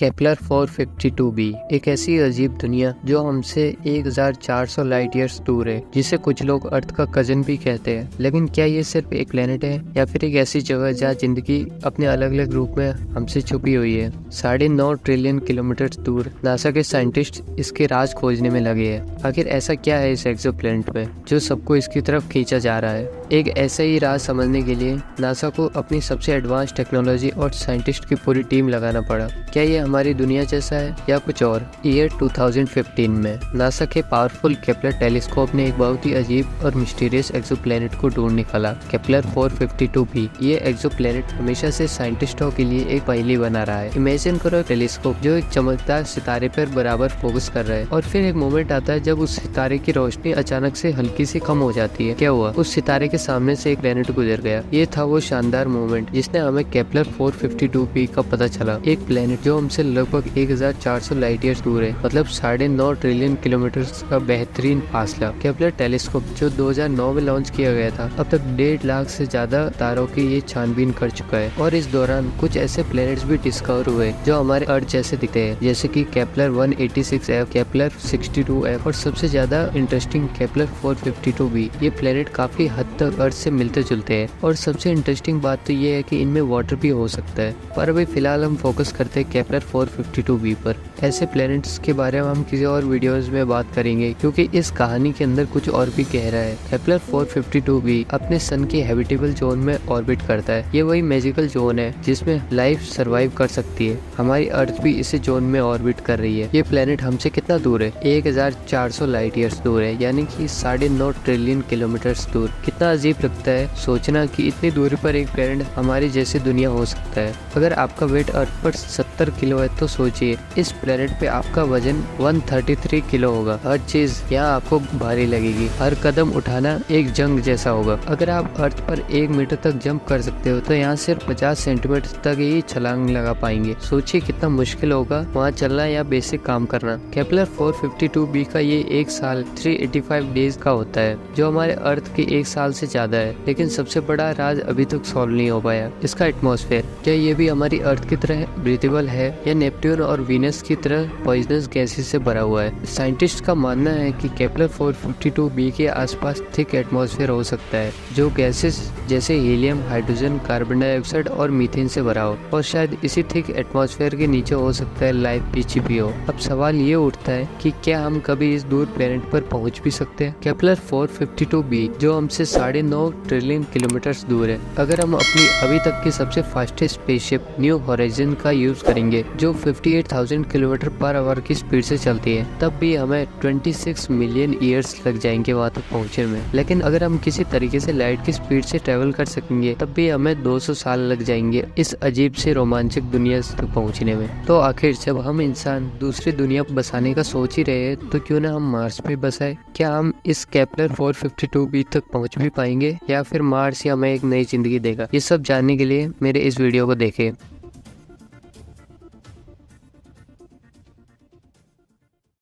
Kepler 452b एक ऐसी अजीब दुनिया जो हमसे 1400 लाइट ईयर्स दूर है, जिसे कुछ लोग अर्थ का कजन भी कहते हैं। लेकिन क्या ये सिर्फ एक प्लेनेट है या फिर एक ऐसी जगह जहाँ जिंदगी अपने अलग अलग रूप में हमसे छुपी हुई है? 9.5 ट्रिलियन किलोमीटर दूर नासा के साइंटिस्ट इसके राज खोजने में लगे हैं। आखिर ऐसा क्या है इस एक्सोप्लैनेट में जो सबको इसकी तरफ खींचा जा रहा है? एक ऐसा ही राज समझने के लिए नासा को अपनी सबसे एडवांस टेक्नोलॉजी और साइंटिस्ट की पूरी टीम लगाना पड़ा। क्या ये हमारी दुनिया जैसा है या कुछ और? ईयर 2015 में नासा के पावरफुल केपलर टेलीस्कोप ने एक बहुत ही अजीब और मिस्टीरियस एक्सोप्लैनेट को ढूंढ निकाला, केपलर 452b। ये एक्सोप्लैनेट हमेशा से साइंटिस्टों के लिए एक पहेली बना रहा है। इमेजिन करो एक टेलीस्कोप जो एक चमकदार सितारे पर बराबर फोकस कर रहा है, और फिर एक मोमेंट आता है जब उस सितारे की रोशनी अचानक से हल्की सी कम हो जाती है। क्या हुआ? उस सितारे के सामने से एक प्लेनेट गुजर गया। ये था वो शानदार मोमेंट जिसने हमें केपलर 452b का पता चला। एक प्लेनेट जो हमसे लगभग 1400 लाइट ईयर्स दूर है, मतलब 9.5 ट्रिलियन किलोमीटर का बेहतरीन फासला। केपलर टेलीस्कोप जो 2009 में लॉन्च किया गया था, अब तक 1.5 लाख से ज्यादा तारों की ये छानबीन कर चुका है। और इस दौरान कुछ ऐसे प्लेनेट्स भी डिस्कवर हुए जो हमारे अर्थ जैसे दिखते हैं, जैसे कि केपलर 186f, केपलर 62f और सबसे ज्यादा इंटरेस्टिंग केपलर 452b। ये प्लेनेट काफी हद तक अर्थ से मिलते जुलते हैं, और सबसे इंटरेस्टिंग बात तो ये है कि इनमें वाटर भी हो सकता है। पर अभी फिलहाल हम फोकस करते हैं केपलर 452b पर। ऐसे प्लैनेट्स के बारे में हम किसी और वीडियोस में बात करेंगे, क्योंकि इस कहानी के अंदर कुछ और भी गहरा है। केपलर 452b अपने सन के हैबिटेबल जोन में ऑर्बिट करता है। ये वही मैजिकल जोन है जिसमें लाइफ सरवाइव कर सकती है। हमारी अर्थ भी इसी जोन में ऑर्बिट कर रही है। ये प्लेनेट हमसे कितना दूर है? 1400 लाइट ईयर्स दूर है, यानी कि 9.5 ट्रिलियन किलोमीटर दूर। कितना अजीब लगता है सोचना कि इतनी दूरी पर एक प्लेनेट हमारी जैसी दुनिया हो सकता है। अगर आपका वेट अर्थ पर 70 किलो है तो सोचिए इस प्लेनेट पे आपका वजन 133 किलो होगा। हर चीज यहाँ आपको भारी लगेगी, हर कदम उठाना एक जंग जैसा होगा। अगर आप अर्थ पर 1 मीटर तक जंप कर सकते हो तो यहाँ सिर्फ 50 सेंटीमीटर तक ही छलांग लगा पाएंगे। सोचिए कितना मुश्किल होगा वहाँ चलना या बेसिक काम करना। केपलर 452b का ये एक साल 385 डेज का होता है, जो हमारे अर्थ के एक साल से ज्यादा है। लेकिन सबसे बड़ा राज अभी तक सॉल्व नहीं हो पाया, इसका एटमॉस्फेयर। क्या ये भी हमारी अर्थ की तरह ब्रीथेबल है या नेपट्यून और वीनस की तरह पॉइजनस गैसेस से भरा हुआ है? साइंटिस्ट का मानना है कि केपलर 452b के आसपास थिक एटमॉस्फेयर हो सकता है, जो गैसेस जैसे हीलियम, हाइड्रोजन, कार्बन डाइऑक्साइड और मीथेन से भरा हो, और शायद इसी थिक एटमॉस्फेयर के नीचे हो सकता है लाइफ भी छिपी हो। अब सवाल ये उठता है कि क्या हम कभी इस दूर प्लेनेट पर पहुंच भी सकते हैं? केपलर 452b जो हमसे 9.5 ट्रिलियन किलोमीटर दूर है, अगर हम अपनी अभी तक की सबसे फास्टेस्ट स्पेसशिप न्यू होराइजन का यूज करेंगे जो 58,000 किलोमीटर पर आवर की स्पीड से चलती है, तब भी हमें 26 मिलियन ईयर्स लग जाएंगे वहां तक पहुंचने में। लेकिन अगर हम किसी तरीके से लाइट की स्पीड से ट्रेवल कर सकेंगे, तब भी हमें 200 साल लग जाएंगे इस अजीब से रोमांचक दुनिया तक पहुंचने में। तो आखिर जब हम इंसान दूसरी दुनिया बसाने का सोच ही रहे हैं, तो क्यों ना हम मार्स पे बसाए? क्या हम इस केपलर 452b तक पहुंच भी पाएंगे, या फिर मार्स ही हमें एक नई जिंदगी देगा? ये सब जानने के लिए मेरे इस वीडियो को देखें।